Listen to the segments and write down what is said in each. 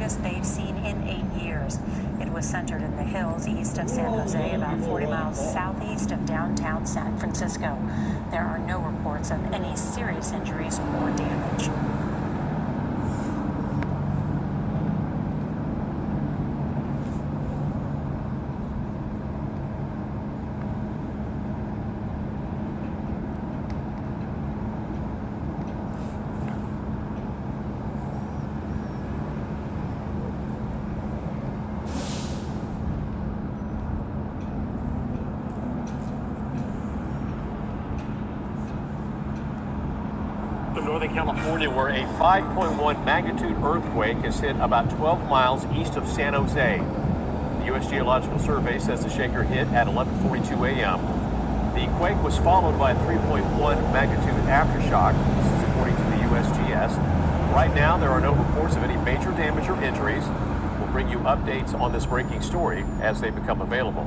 strongest they've seen in 8 years. It was centered in the hills east of San Jose, about 40 miles southeast of downtown San Francisco. There are no reports of any serious injuries or damage. Northern California, where a 5.1 magnitude earthquake has hit about 12 miles east of San Jose. The U.S. Geological Survey says the shaker hit at 11:42 a.m. The quake was followed by a 3.1 magnitude aftershock. This is according to the USGS. Right now, there are no reports of any major damage or injuries. We'll bring you updates on this breaking story as they become available.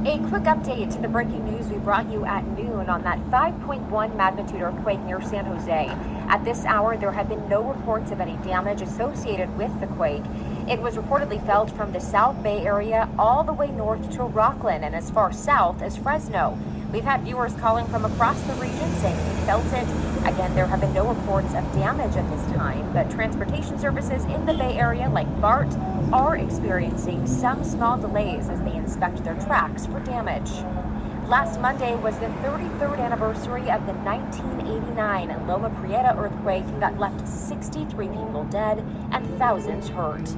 A quick update to the breaking news we brought you at noon on that 5.1 magnitude earthquake near San Jose. At this hour, there have been no reports of any damage associated with the quake. It was reportedly felt from the South Bay area all the way north to Rockland and as far south as Fresno. We've had viewers calling from across the region saying they felt it. Again, there have been no reports of damage at this time, but transportation services in the Bay Area, like BART, are experiencing some small delays as they inspect their tracks for damage. Last Monday was the 33rd anniversary of the 1989 Loma Prieta earthquake that left 63 people dead and thousands hurt.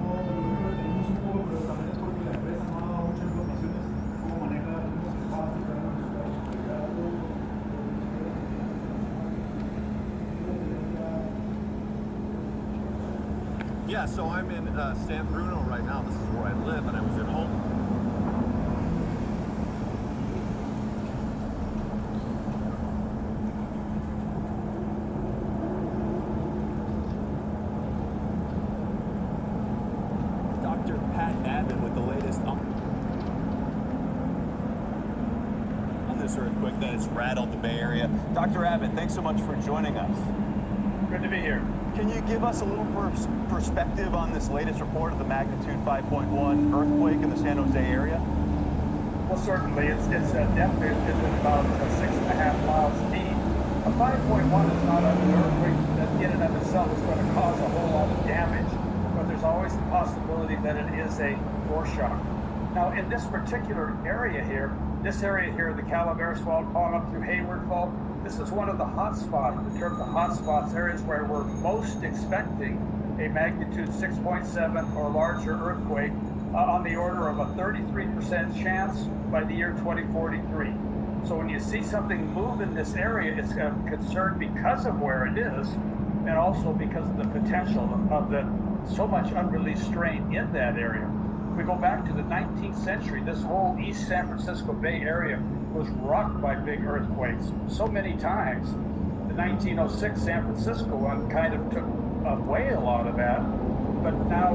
Yeah, so I'm in San Bruno right now. This is where I live, and I was at home. Dr. Pat Abbott with the latest on this earthquake that has rattled the Bay Area. Dr. Abbott, thanks so much for joining us. Good to be here. Can you give us a little perspective on this latest report of the magnitude 5.1 earthquake in the San Jose area? Well, certainly. Its depth is at about 6.5 miles deep. A 5.1 is not an earthquake that in and of itself is going to cause a whole lot of damage, but there's always the possibility that it is a foreshock. Now, in this particular area here, the Calaveras Fault, on up through Hayward Fault, this is one of the hot spots, in terms of hot spots, areas where we're most expecting a magnitude 6.7 or larger earthquake on the order of a 33% chance by the year 2043. So when you see something move in this area, it's a concern because of where it is, and also because of the potential of the so much unreleased strain in that area. If we go back to the 19th century, this whole East San Francisco Bay Area was rocked by big earthquakes so many times. The 1906 San Francisco one kind of took away a lot of that, but now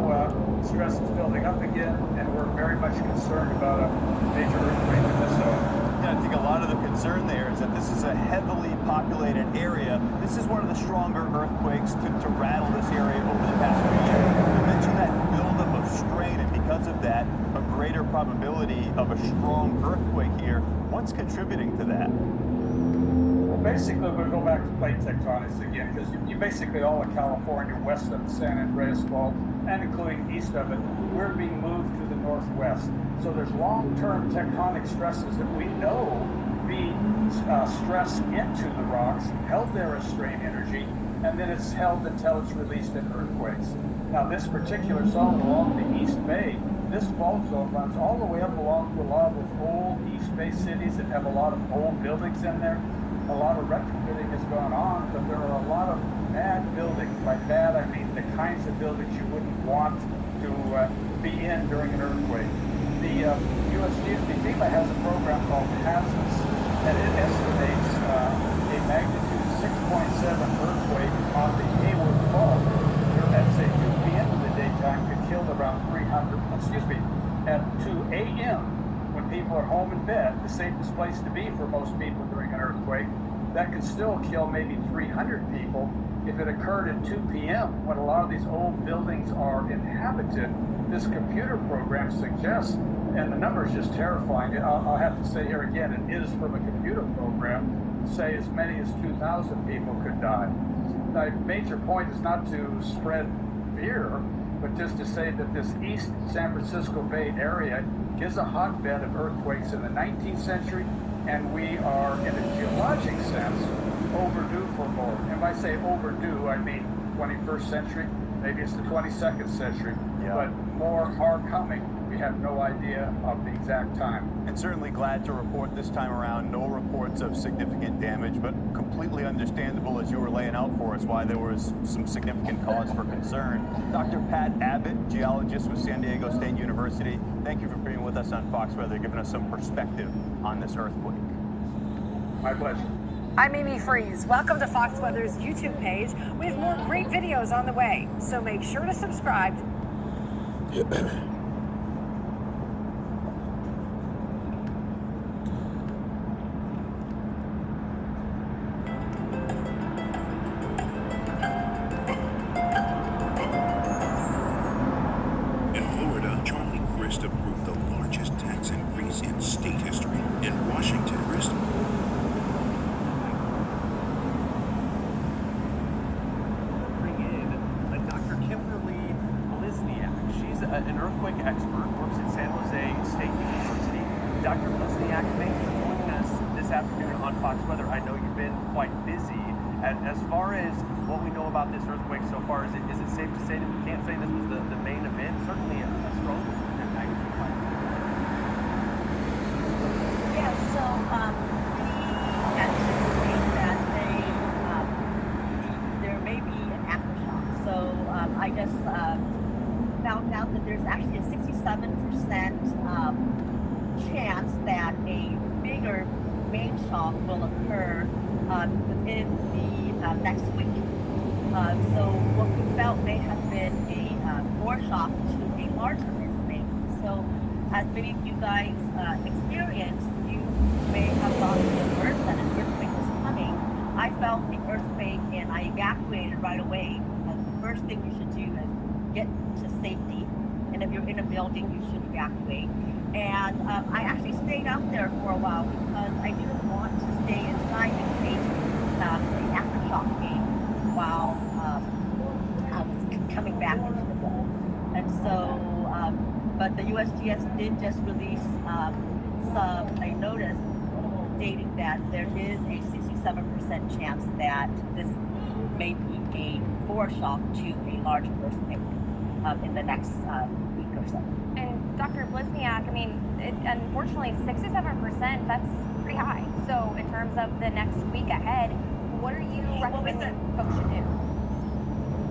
stress is building up again, and we're very much concerned about a major earthquake in this zone. Yeah, I think a lot of the concern there is that this is a heavily populated area. This is one of the stronger earthquakes to rattle this area over the past few years. You mentioned that buildup of strain, and because of that, a greater probability of a strong earthquake here. What's contributing to that? Well, basically, we'll go back to plate tectonics again, because you basically all of California, west of the San Andreas Fault, and including east of it, we're being moved to the northwest. So there's long-term tectonic stresses that we know feed stress into the rocks, held there as strain energy, and then it's held until it's released in earthquakes. Now, this particular zone along the East Bay, this fault zone runs all the way up along to a lot of those old East Bay cities that have a lot of old buildings in there. A lot of retrofitting has gone on, but there are a lot of bad buildings. By bad, I mean the kinds of buildings you wouldn't want to be in during an earthquake. The FEMA has a program called HAZAS, and it estimates a magnitude 6.7 earthquake at 2 a.m. when people are home in bed, the safest place to be for most people during an earthquake, that could still kill maybe 300 people. If it occurred at 2 p.m. when a lot of these old buildings are inhabited, this computer program suggests, and the number is just terrifying. I'll have to say here again, it is from a computer program, say as many as 2,000 people could die. My major point is not to spread fear, but just to say that this East San Francisco Bay Area is a hotbed of earthquakes in the 19th century, and we are, in a geologic sense, overdue for more. And when I say overdue, I mean 21st century, maybe it's the 22nd century, but more are coming. We have no idea of the exact time. And certainly glad to report this time around, no reports of significant damage, but completely understandable as you were laying out for us why there was some significant cause for concern. Dr. Pat Abbott, geologist with San Diego State University, thank you for being with us on Fox Weather, giving us some perspective on this earthquake. My pleasure. I'm Amy Freeze. Welcome to Fox Weather's YouTube page. We have more great videos on the way, so make sure to subscribe. approved the largest tax increase in state history in Washington. Bring in Dr. Kimberly Blizniak. She's an earthquake expert, works at San Jose State University. Dr. Blizniak, thanks for joining us this afternoon on Fox Weather. I know you've been quite busy. As far as what we know about this earthquake so far, is it safe to say that we can't say this was the main event? Certainly a strong magnitude 5. Yeah, so we anticipate that there may be an aftershock. So I just found out that there's actually a 67% chance that a bigger main shock will occur within the next week. So what we felt may have been a foreshock to a larger earthquake. So as many of you guys experienced, you may have gotten the alert that an earthquake was coming. I felt the earthquake and I evacuated right away. The first thing you should do is get to safety. And if you're in a building, you should evacuate. And I actually stayed out there for a while because I didn't want to stay inside in case the aftershock came while I was coming back into the wall. And so, but the USGS did just release a notice stating that there is a 67% chance that this may be a foreshock to a large earthquake in the next week or so. And Dr. Blizniak, I mean, unfortunately, 67%, that's pretty high. So in terms of the next week ahead, what are you recommending folks should do?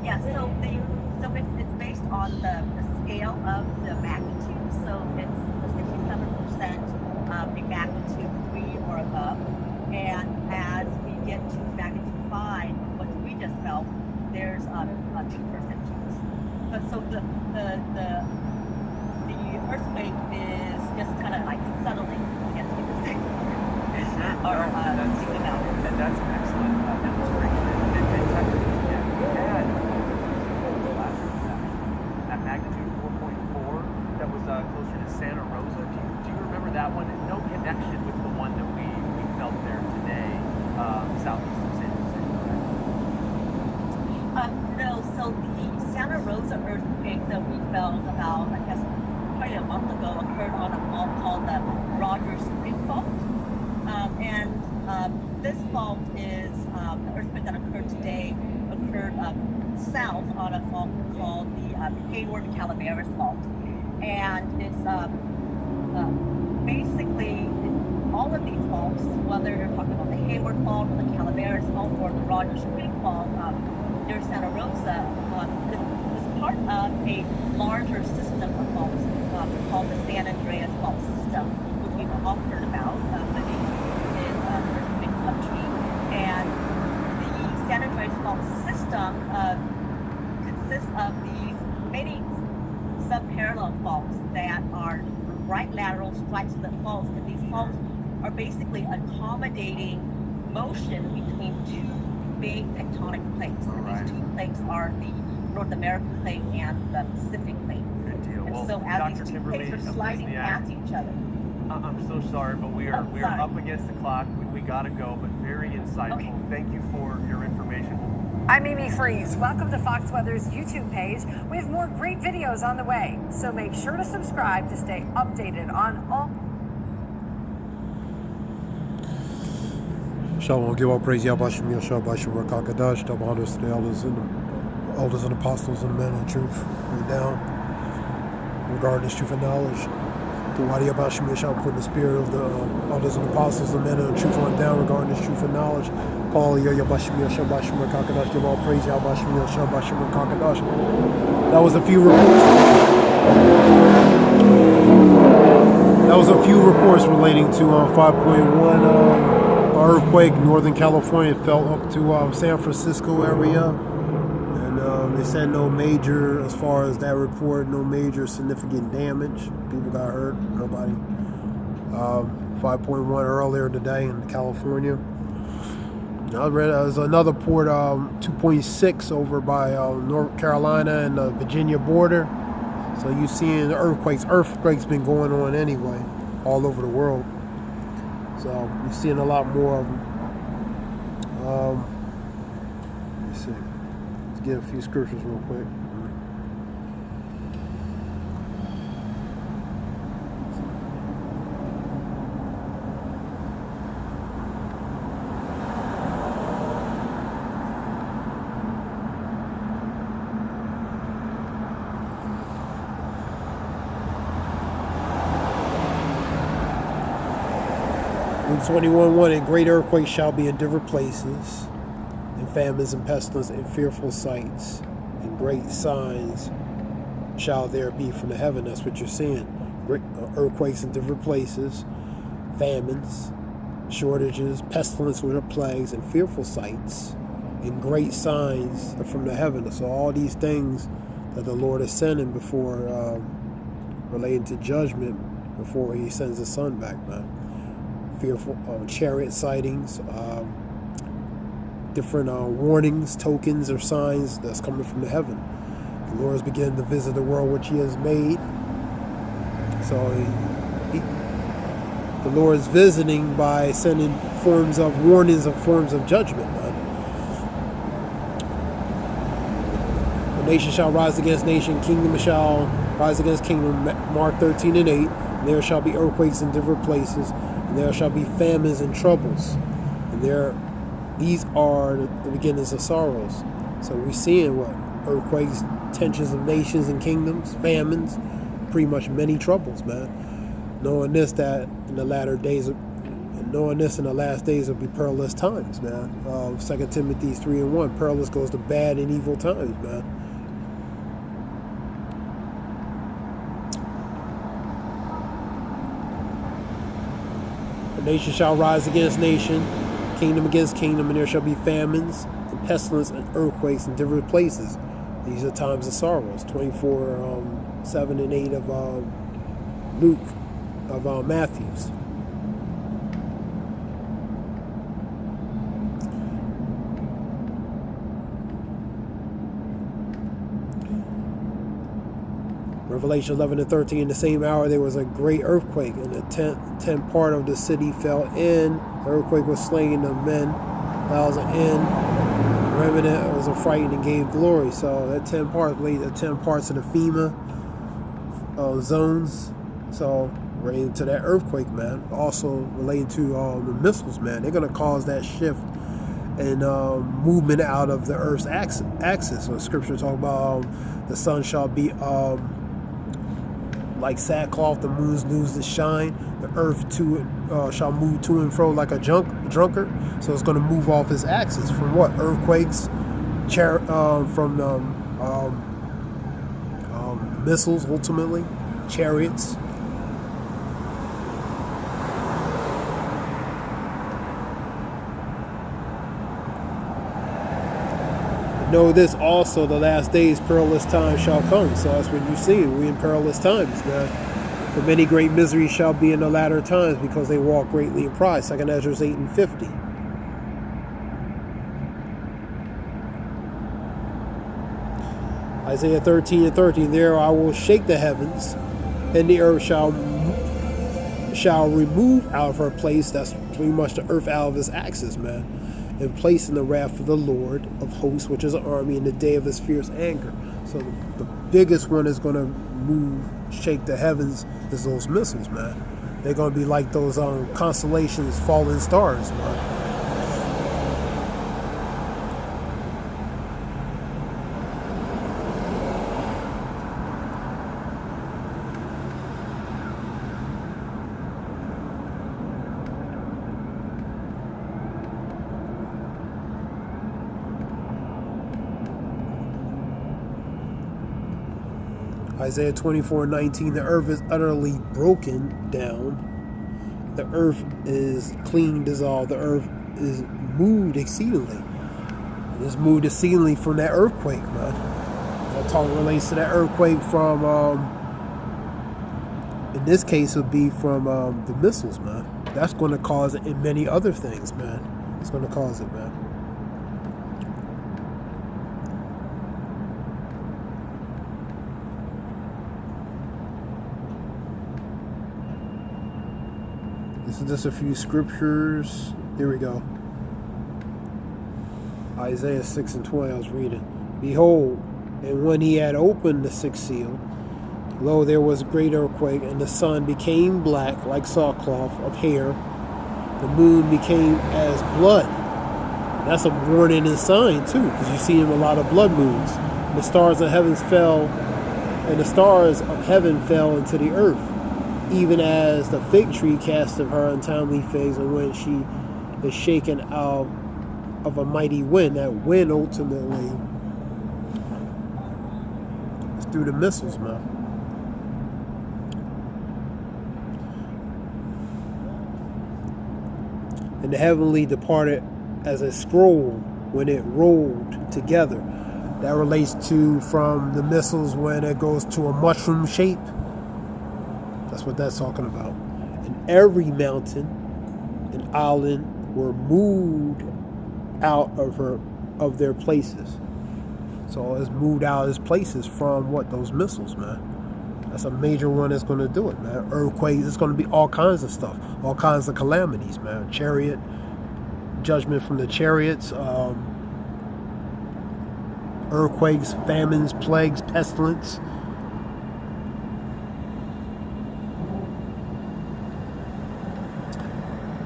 Yeah, so it's based on the scale of the magnitude. So it's the 67% a magnitude 3 or above. And as we get to magnitude 5, what we just felt, there's a 2% chance. But so the earthquake is just kind of like settling, I guess you could say. And that's an excellent demonstration. At magnitude 4.4, that was closer to Santa Rosa. Do you remember that one? No connection with the one that we felt there today, southeast of San Jose. No, so the Santa Rosa earthquake that we felt about, I guess, probably a month ago occurred on a fault called the Rogers Spring Fault. This fault is the earthquake that occurred today occurred south on a fault called the Hayward-Calaveras Fault. And it's basically all of these faults, whether you're talking about the Hayward Fault, or the Calaveras Fault, or the Rogers Spring Fault near Santa Rosa, is part of a larger system of faults called the San Andreas Fault System, which we've all heard about living in earthquake country. And the San Andreas Fault System consists of these many subparallel faults that are right lateral strikes to the faults, and these faults are basically accommodating motion between two big tectonic plates. And these two plates are the North American plate and the Pacific plate. Good deal. And Well, so as Dr. these two Kimberly, plates are sliding past each other. I'm so sorry, but we are sorry. up against the clock. We got to go, but very insightful. Okay. Thank you for your information. I'm Amy Freeze. Welcome to Fox Weather's YouTube page. We have more great videos on the way, so make sure to subscribe to stay updated on all. Shalom, give all praise, Yahweh Shem Yahshua, Bashim Rakakadash, double honors to the elders and apostles and men of truth. Right down, regarding this truth and knowledge. The Wadi Yahweh Shem Yahshua put the spirit of the elders and apostles and men of truth on down regarding this truth and knowledge. Paul, Yahweh Shem Yahshua, Bashim Rakakadash, give all praise, Yahweh Shem Yahshua, Bashim Rakakadash. That was a few reports. That was a few reports relating to 5.1 earthquake, Northern California. Fell up to San Francisco area, and they said no major, as far as that report, no major significant damage. People got hurt, nobody. 5.1 earlier today in California. I read there's another port, 2.6 over by North Carolina and the Virginia border. So you seeing earthquakes. Earthquakes been going on anyway, all over the world. So you're seeing a lot more of them. Let me see. Let's get a few scriptures real quick. Luke 21:1, and great earthquakes shall be in different places, and famines and pestilence and fearful sights, and great signs shall there be from the heaven. That's what you're seeing. Great earthquakes in different places, famines, shortages, pestilence, which are plagues, and fearful sights, and great signs from the heaven. So all these things that the Lord is sending before, relating to judgment, before He sends His Son back, man. Fearful chariot sightings, different warnings, tokens, or signs that's coming from the heaven. The Lord is beginning to visit the world which He has made. So the Lord is visiting by sending forms of warnings and forms of judgment. The nation shall rise against nation, kingdom shall rise against kingdom. Mark 13:8. There shall be earthquakes in different places. And there shall be famines and troubles, and these are the beginnings of sorrows. So we're seeing what? Earthquakes, tensions of nations and kingdoms, famines, pretty much many troubles, man. Knowing this, that in the latter days, knowing this in the last days will be perilous times, man. 2 Timothy 3:1, perilous goes to bad and evil times, man. Nation shall rise against nation, kingdom against kingdom, and there shall be famines and pestilence and earthquakes in different places. These are times of sorrows. 24:7 and 8 of Luke, of Matthew's. Revelation 11:13, in the same hour there was a great earthquake, and the tenth part of the city fell in. The earthquake was slain the men, 1,000 in. The remnant was affrighted and gave glory. So that 10 parts, the 10 parts of the FEMA zones. So related to that earthquake, man. Also related to the missiles, man. They're going to cause that shift and movement out of the Earth's axis. So the scripture talk about the sun shall be like sackcloth, the moons lose the shine, the earth shall move to and fro like a drunkard. So it's going to move off its axis from what? Earthquakes, from missiles, ultimately, chariots. Know this also, the last days, perilous times shall come. So that's what you see. We in perilous times, man. For many great miseries shall be in the latter times, because they walk greatly in pride. 2 Ezra 8:50. Isaiah 13:13. There I will shake the heavens, and the earth shall remove out of her place. That's pretty much the earth out of its axis, man. And place in the wrath of the Lord of hosts, which is an army, in the day of his fierce anger. So the biggest one is going to shake the heavens is those missiles, man. They're going to be like those constellations, falling stars, man. Isaiah 24:19, the earth is utterly broken down. The earth is clean, dissolved. The earth is moved exceedingly. It is moved exceedingly from that earthquake, man. That talk relates to that earthquake from, in this case, would be from the missiles, man. That's going to cause it, and many other things, man. It's going to cause it, man. This is just a few scriptures. Here we go. Isaiah 6:20, I was reading. Behold, and when he had opened the sixth seal, lo, there was a great earthquake, and the sun became black like sackcloth of hair. The moon became as blood. That's a warning and sign, too, because you see a lot of blood moons. The stars of heaven fell, and the stars of heaven fell into the earth, even as the fig tree casteth her untimely figs, and when she is shaken out of a mighty wind. That wind ultimately is through the missiles, man. And the heavenly departed as a scroll when it rolled together. That relates to from the missiles when it goes to a mushroom shape. That's what that's talking about. And every mountain and island were moved out of their places. So it's moved out of its places from what? Those missiles, man. That's a major one that's going to do it, man. Earthquakes, it's going to be all kinds of stuff. All kinds of calamities, man. Chariot, judgment from the chariots, earthquakes, famines, plagues, pestilence.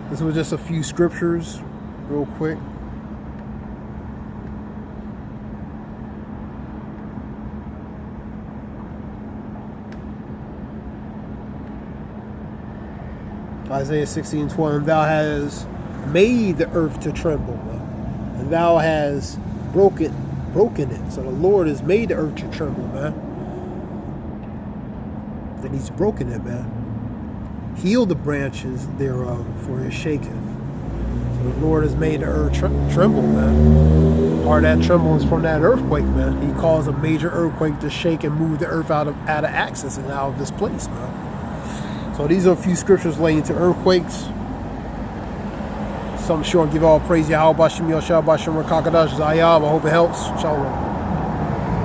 This was just a few scriptures, real quick. Isaiah 16:12, and thou hast made the earth to tremble, and thou hast broken it. So the Lord has made the earth to tremble, man. And he's broken it, man. Heal the branches thereof, for his shaketh. So the Lord has made the earth tremble, man. Part of that tremble is from that earthquake, man. He caused a major earthquake to shake and move the earth out of axis and out of this place, man. So these are a few scriptures relating to earthquakes. Some sure give all praise Yahweh Bashem Yoshua Bashem Rakakadash Zayab. I hope it helps. Shalom.